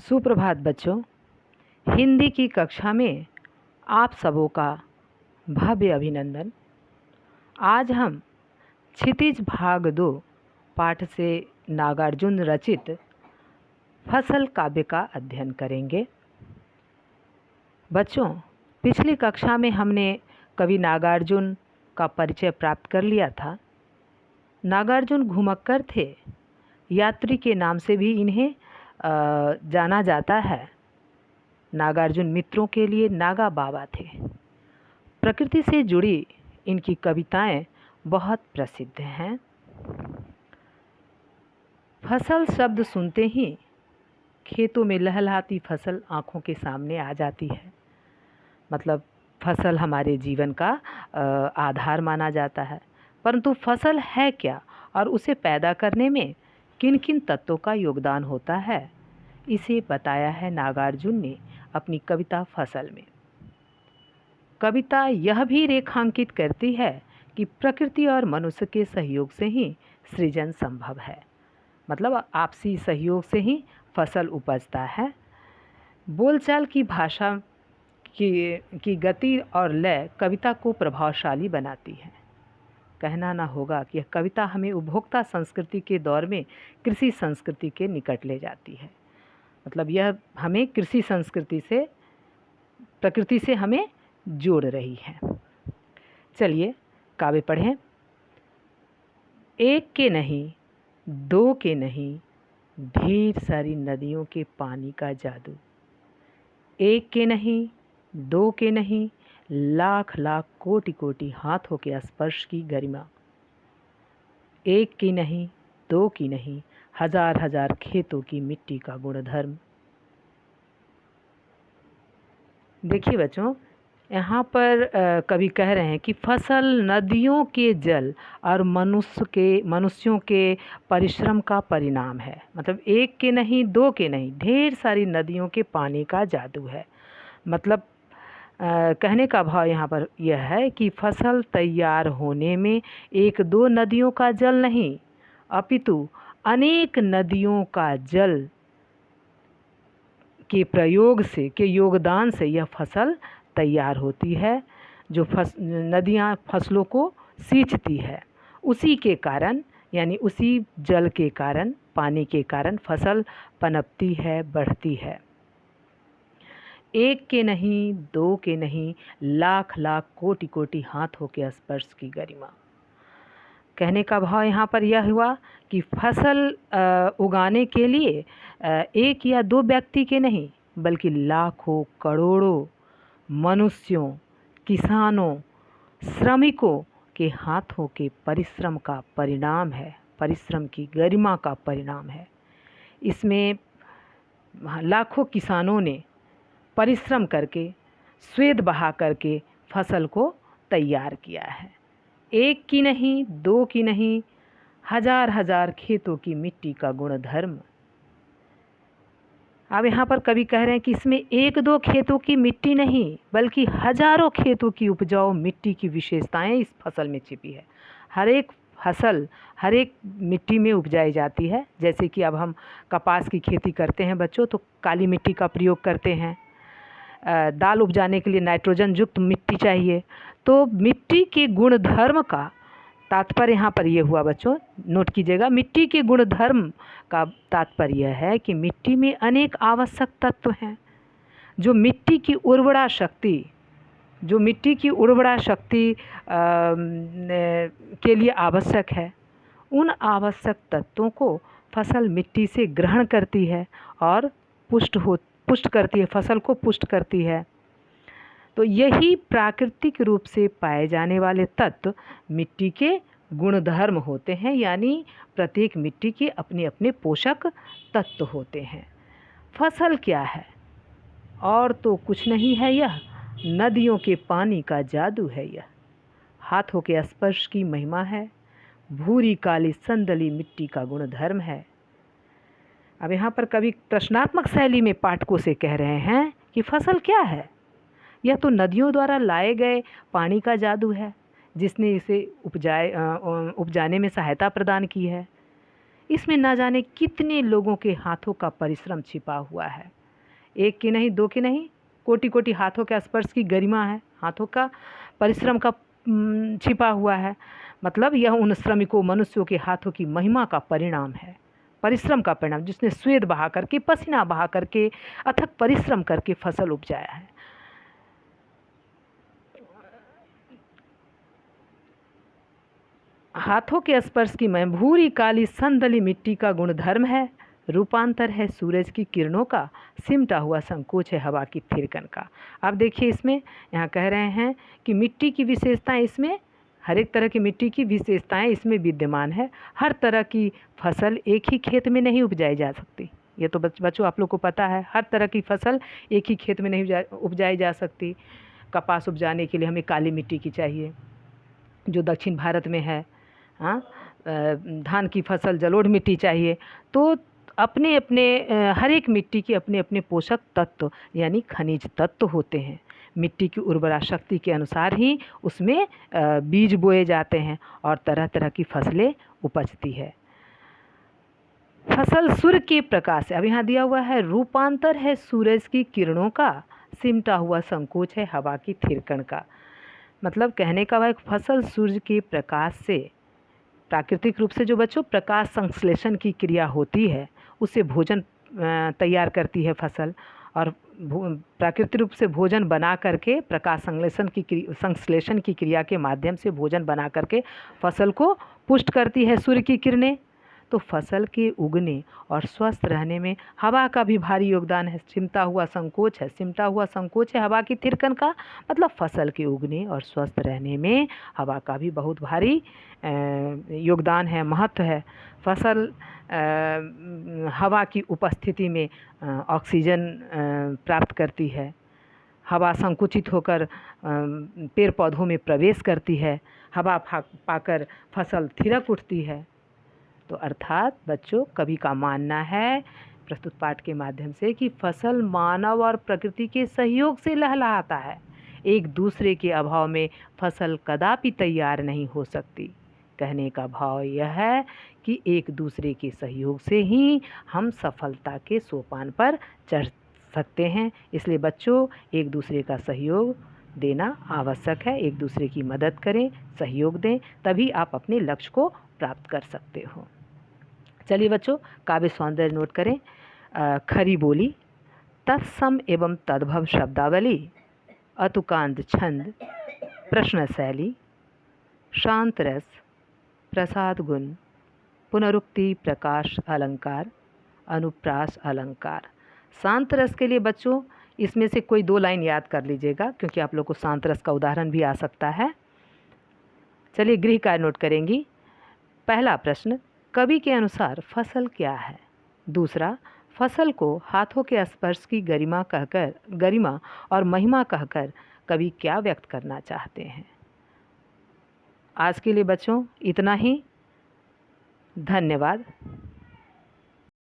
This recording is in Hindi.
सुप्रभात बच्चों। हिंदी की कक्षा में आप सबों का भव्य अभिनंदन। आज हम क्षितिज भाग 2 पाठ से नागार्जुन रचित फसल काव्य का अध्ययन करेंगे। बच्चों, पिछली कक्षा में हमने कवि नागार्जुन का परिचय प्राप्त कर लिया था। नागार्जुन घुमक्कर थे, यात्री के नाम से भी इन्हें जाना जाता है। नागार्जुन मित्रों के लिए नागा बाबा थे। प्रकृति से जुड़ी इनकी कविताएं बहुत प्रसिद्ध हैं। फसल शब्द सुनते ही खेतों में लहलहाती फसल आँखों के सामने आ जाती है। मतलब फसल हमारे जीवन का आधार माना जाता है। परंतु फसल है क्या और उसे पैदा करने में किन किन तत्वों का योगदान होता है, इसे बताया है नागार्जुन ने अपनी कविता फसल में। कविता यह भी रेखांकित करती है कि प्रकृति और मनुष्य के सहयोग से ही सृजन संभव है। मतलब आपसी सहयोग से ही फसल उपजता है। बोलचाल की भाषा की गति और लय कविता को प्रभावशाली बनाती है। कहना ना होगा कि यह कविता हमें उपभोक्ता संस्कृति के दौर में कृषि संस्कृति के निकट ले जाती है। मतलब यह हमें कृषि संस्कृति से, प्रकृति से हमें जोड़ रही है। चलिए काव्य पढ़ें। एक के नहीं, दो के नहीं, ढेर सारी नदियों के पानी का जादू। एक के नहीं, दो के नहीं, लाख लाख कोटि कोटि हाथों के स्पर्श की गरिमा। एक की नहीं, दो की नहीं, हजार हजार खेतों की मिट्टी का गुणधर्म। देखिए बच्चों, यहाँ पर कवि कह रहे हैं कि फसल नदियों के जल और मनुष्यों के परिश्रम का परिणाम है। मतलब एक के नहीं, दो के नहीं, ढेर सारी नदियों के पानी का जादू है। मतलब कहने का भाव यहाँ पर यह है कि फसल तैयार होने में एक दो नदियों का जल नहीं, अपितु अनेक नदियों का जल के प्रयोग से, के योगदान से यह फसल तैयार होती है। जो नदियाँ फसलों को सींचती है, उसी के कारण, यानी उसी जल के कारण, पानी के कारण फसल पनपती है, बढ़ती है। एक के नहीं, दो के नहीं, लाख लाख कोटि कोटि हाथों के स्पर्श की गरिमा। कहने का भाव यहाँ पर यह हुआ कि फसल उगाने के लिए एक या दो व्यक्ति के नहीं, बल्कि लाखों करोड़ों मनुष्यों, किसानों, श्रमिकों के हाथों के परिश्रम का परिणाम है, परिश्रम की गरिमा का परिणाम है। इसमें लाखों किसानों ने परिश्रम करके, स्वेद बहा करके फसल को तैयार किया है। एक की नहीं, दो की नहीं, हजार हजार खेतों की मिट्टी का गुणधर्म। अब यहाँ पर कवि कह रहे हैं कि इसमें एक दो खेतों की मिट्टी नहीं, बल्कि हजारों खेतों की उपजाऊ मिट्टी की विशेषताएं इस फसल में छिपी है। हर एक फसल हर एक मिट्टी में उपजाई जाती है। जैसे कि अब हम कपास की खेती करते हैं बच्चों, तो काली मिट्टी का प्रयोग करते हैं। दाल उपजाने के लिए नाइट्रोजन युक्त मिट्टी चाहिए। तो मिट्टी के गुणधर्म का तात्पर्य यहाँ पर यह हुआ बच्चों, नोट कीजिएगा। मिट्टी के गुणधर्म का तात्पर्य यह है कि मिट्टी में अनेक आवश्यक तत्व हैं जो मिट्टी की उर्वरा शक्ति, के लिए आवश्यक है। उन आवश्यक तत्वों को फसल मिट्टी से ग्रहण करती है और पुष्ट करती है, फसल को पुष्ट करती है। तो यही प्राकृतिक रूप से पाए जाने वाले तत्व मिट्टी के गुणधर्म होते हैं। यानी प्रत्येक मिट्टी के अपने अपने पोषक तत्व होते हैं। फसल क्या है? और तो कुछ नहीं है, यह नदियों के पानी का जादू है। यह हाथों के स्पर्श की महिमा है। भूरी काली संदली मिट्टी का गुणधर्म है। अब यहाँ पर कवि प्रश्नात्मक शैली में पाठकों से कह रहे हैं कि फसल क्या है? यह तो नदियों द्वारा लाए गए पानी का जादू है, जिसने इसे उपजाने में सहायता प्रदान की है। इसमें ना जाने कितने लोगों के हाथों का परिश्रम छिपा हुआ है। एक की नहीं, दो की नहीं, कोटि कोटि हाथों के स्पर्श की गरिमा है, हाथों का परिश्रम का छिपा हुआ है। मतलब यह उन श्रमिकों मनुष्यों के हाथों की महिमा का परिणाम है, परिश्रम का परिणाम, जिसने स्वेद बहा करके, पसीना बहा करके, अथक परिश्रम करके फसल उपजाया है। हाथों के स्पर्श की मैं भूरी काली संदली मिट्टी का गुणधर्म है, रूपांतर है सूरज की किरणों का, सिमटा हुआ संकोच है हवा की थिरकन का। अब देखिए इसमें यहाँ कह रहे हैं कि मिट्टी की विशेषताएं, इसमें हर एक तरह की मिट्टी की विशेषताएं इसमें विद्यमान है। हर तरह की फसल एक ही खेत में नहीं उपजाई जा सकती, ये तो बच्चों आप लोग को पता है। हर तरह की फसल एक ही खेत में नहीं उपजाई जा सकती। कपास उपजाने के लिए हमें काली मिट्टी की चाहिए, जो दक्षिण भारत में है। हाँ, धान की फसल जलोढ़ मिट्टी चाहिए। तो अपने अपने हर एक मिट्टी के अपने अपने पोषक तत्व यानी खनिज तत्व होते हैं। मिट्टी की उर्वरा शक्ति के अनुसार ही उसमें बीज बोए जाते हैं और तरह तरह की फसलें उपजती है। फसल सूर्य के प्रकाश से, अब यहाँ दिया हुआ है रूपांतर है सूरज की किरणों का, सिमटा हुआ संकोच है हवा की थिरकन का। मतलब कहने का वह फसल सूर्य के प्रकाश से, प्राकृतिक रूप से जो बच्चों प्रकाश संश्लेषण की क्रिया होती है, उससे भोजन तैयार करती है फसल, और प्राकृतिक रूप से भोजन बना करके प्रकाश संश्लेषण की क्रिया के माध्यम से भोजन बना करके फसल को पुष्ट करती है सूर्य की किरणें। तो फसल के उगने और स्वस्थ रहने में हवा का भी भारी योगदान है। सिमटा हुआ संकोच है हवा की थिरकन का। मतलब फसल के उगने और स्वस्थ रहने में हवा का भी बहुत भारी योगदान है, महत्व है। फसल हवा की उपस्थिति में ऑक्सीजन प्राप्त करती है। हवा संकुचित होकर पेड़ पौधों में प्रवेश करती है। हवा पाकर फसल थिरक उठती है। तो अर्थात बच्चों कवि का मानना है प्रस्तुत पाठ के माध्यम से कि फसल मानव और प्रकृति के सहयोग से लहलहाता है। एक दूसरे के अभाव में फसल कदापि तैयार नहीं हो सकती। कहने का भाव यह है कि एक दूसरे के सहयोग से ही हम सफलता के सोपान पर चढ़ सकते हैं। इसलिए बच्चों एक दूसरे का सहयोग देना आवश्यक है। एक दूसरे की मदद करें, सहयोग दें, तभी आप अपने लक्ष्य को प्राप्त कर सकते हो। चलिए बच्चों काव्य सौंदर्य नोट करें। खरी बोली, तत्सम एवं तद्भव शब्दावली, अतुकांत छंद, प्रश्न शैली, शांत रस, प्रसाद गुण, पुनरुक्ति प्रकाश अलंकार, अनुप्रास अलंकार। शांत रस के लिए बच्चों इसमें से कोई 2 लाइन याद कर लीजिएगा, क्योंकि आप लोग को शांत रस का उदाहरण भी आ सकता है। चलिए गृह कार्य नोट करेंगी। पहला प्रश्न, कवि के अनुसार फसल क्या है? दूसरा, फसल को हाथों के स्पर्श की गरिमा और महिमा कहकर कवि क्या व्यक्त करना चाहते हैं? आज के लिए बच्चों इतना ही। धन्यवाद।